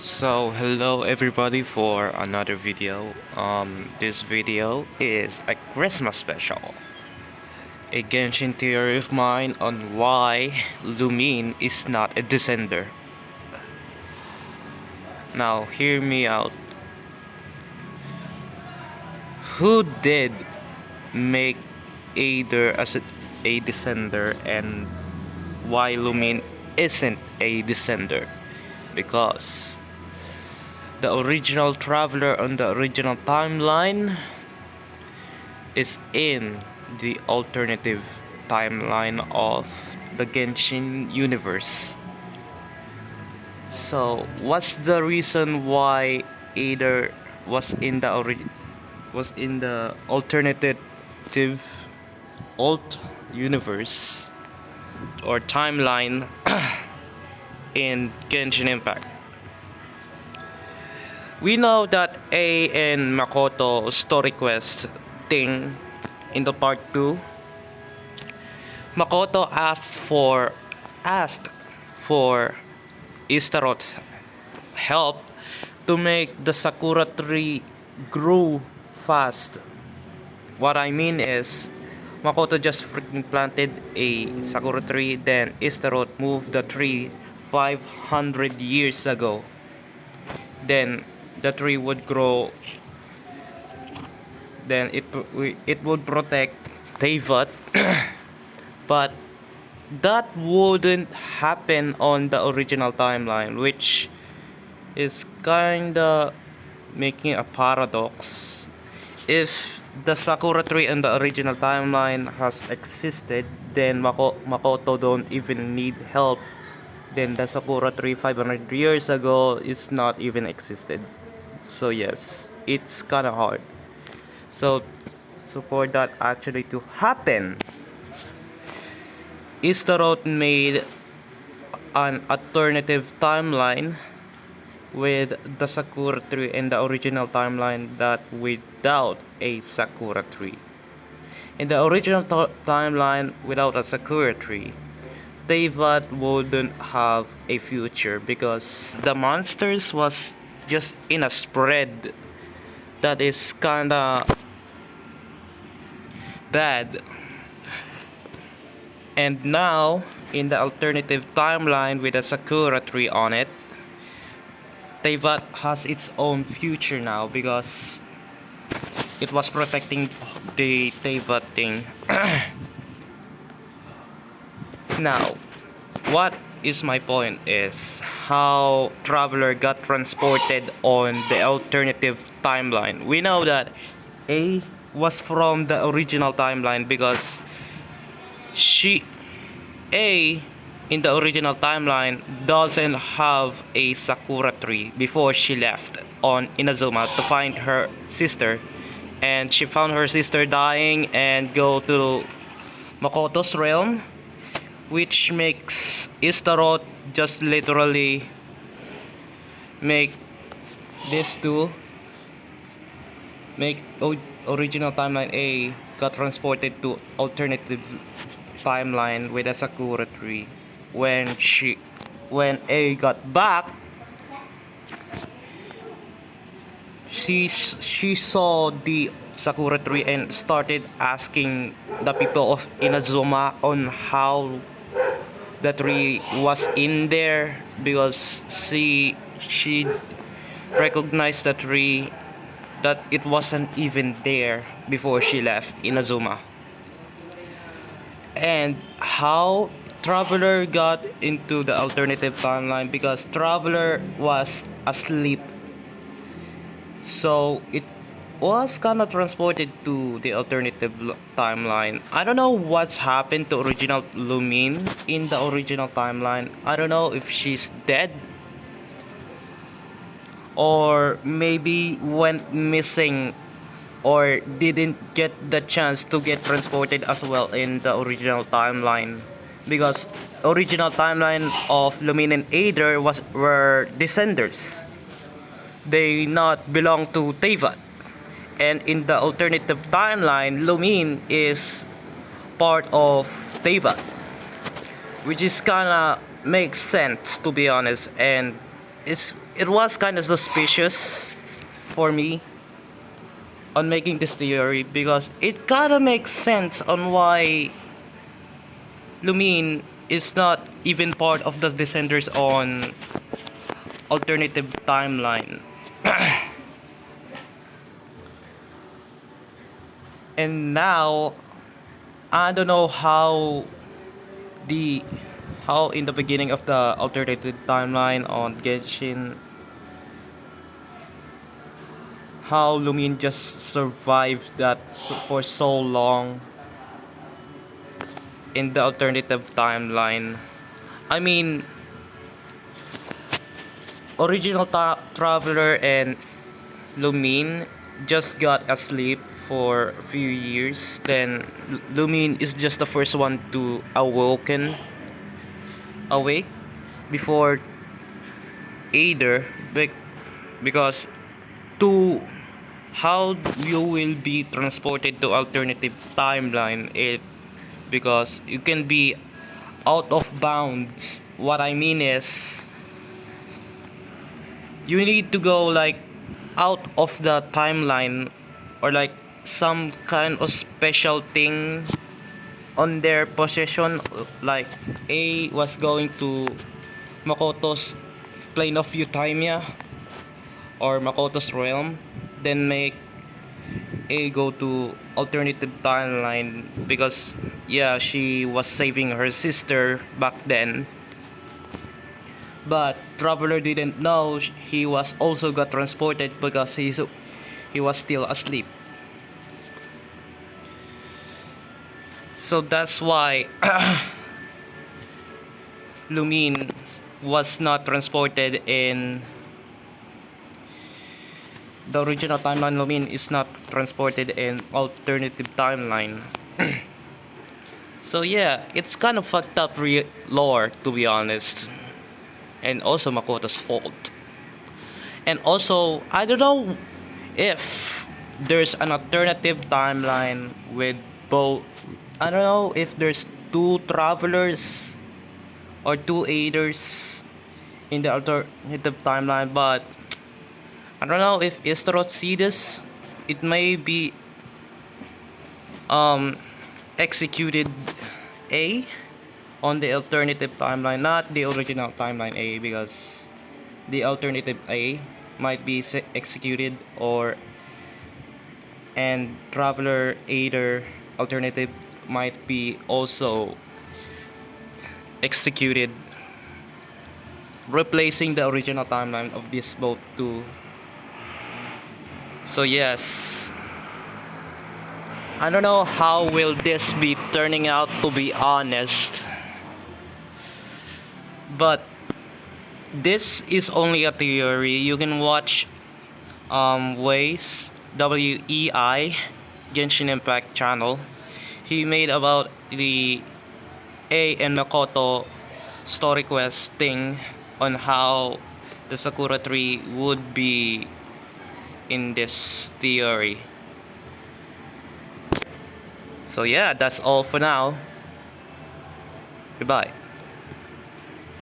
Hello everybody for another video. This video is a Christmas special. A Genshin theory of mine on why Lumine is not a descender. Now, hear me out. Who did make Aether as a descender, and why Lumine isn't a descender? Because the original traveler on the original timeline is in the alternative timeline of the Genshin universe. So, what's the reason why Aether was in the alternative alt universe or timeline in Genshin Impact? We know that A and Makoto story quest thing in the part 2. Makoto asked for Istarot's help to make the Sakura tree grow fast. What I mean is, Makoto just freaking planted a Sakura tree, then Istarot moved the tree 500 years ago. Then the tree would grow, then it would protect Teyvat. But that wouldn't happen on the original timeline, which is kinda making a paradox. If the Sakura tree in the original timeline has existed, then Makoto don't even need help. Then the Sakura tree 500 years ago is not even existed. So yes, it's kinda hard. So for that actually to happen, Istarot made an alternative timeline with the Sakura tree in the original timeline, that without a Sakura tree. In the original timeline without a Sakura tree, Teyvat wouldn't have a future because the monsters was just in a spread that is kinda bad. And now, in the alternative timeline with a Sakura tree on it, Teyvat has its own future now because it was protecting the Teyvat thing. Now, what is my point is how Traveler got transported on the alternative timeline. We know that A was from the original timeline because A in the original timeline doesn't have a Sakura tree before she left on Inazuma to find her sister, and she found her sister dying and go to Makoto's realm, which makes Istarot just literally make this two make original timeline A got transported to alternative timeline with a Sakura tree. When A got back, she saw the Sakura tree and started asking the people of Inazuma on how the tree was in there, because she recognized the tree that it wasn't even there before she left Inazuma. And how Traveler got into the alternative timeline, because Traveler was asleep, so it was kinda transported to the alternative timeline. I don't know what's happened to original Lumine in the original timeline. I don't know if she's dead or maybe went missing or didn't get the chance to get transported as well in the original timeline, because original timeline of Lumine and Aether were descenders. They not belong to Teyvat. And in the alternative timeline, Lumine is part of Teyvat, which is kinda makes sense, to be honest. And it was kind of suspicious for me on making this theory because it kind of makes sense on why Lumine is not even part of the Descenders on alternative timeline. And now I don't know the how in the beginning of the alternative timeline on Genshin, how Lumine just survived that for so long in the alternative timeline. I mean, original Traveler and Lumine just got asleep for a few years. Then Lumine is just the first one to awake before either, because to how you will be transported to alternative timeline, it because you can be out of bounds. What I mean is you need to go like out of the timeline, or like some kind of special thing on their possession, like A was going to Makoto's plane of Euthymia or Makoto's realm, then make A go to alternative timeline because yeah, she was saving her sister back then. But Traveler didn't know he was also got transported because he was still asleep. So that's why Lumine was not transported in the original timeline. Lumine is not transported in alternative timeline. So yeah, it's kind of fucked up lore, to be honest. And also Makoto's fault. And also, I don't know if there's an alternative timeline with both. I don't know if there's two travelers or two aiders in the alternative timeline, but I don't know if Istaroth Cetus, it may be executed A on the alternative timeline, not the original timeline A, because the alternative A might be executed, or and Traveler Aider alternative might be also executed, replacing the original timeline of these both two. So yes, I don't know how will this be turning out, to be honest, but this is only a theory. You can watch WEI Genshin Impact channel. He made about the A and Makoto story quest thing on how the Sakura tree would be in this theory. So yeah, that's all for now. Goodbye.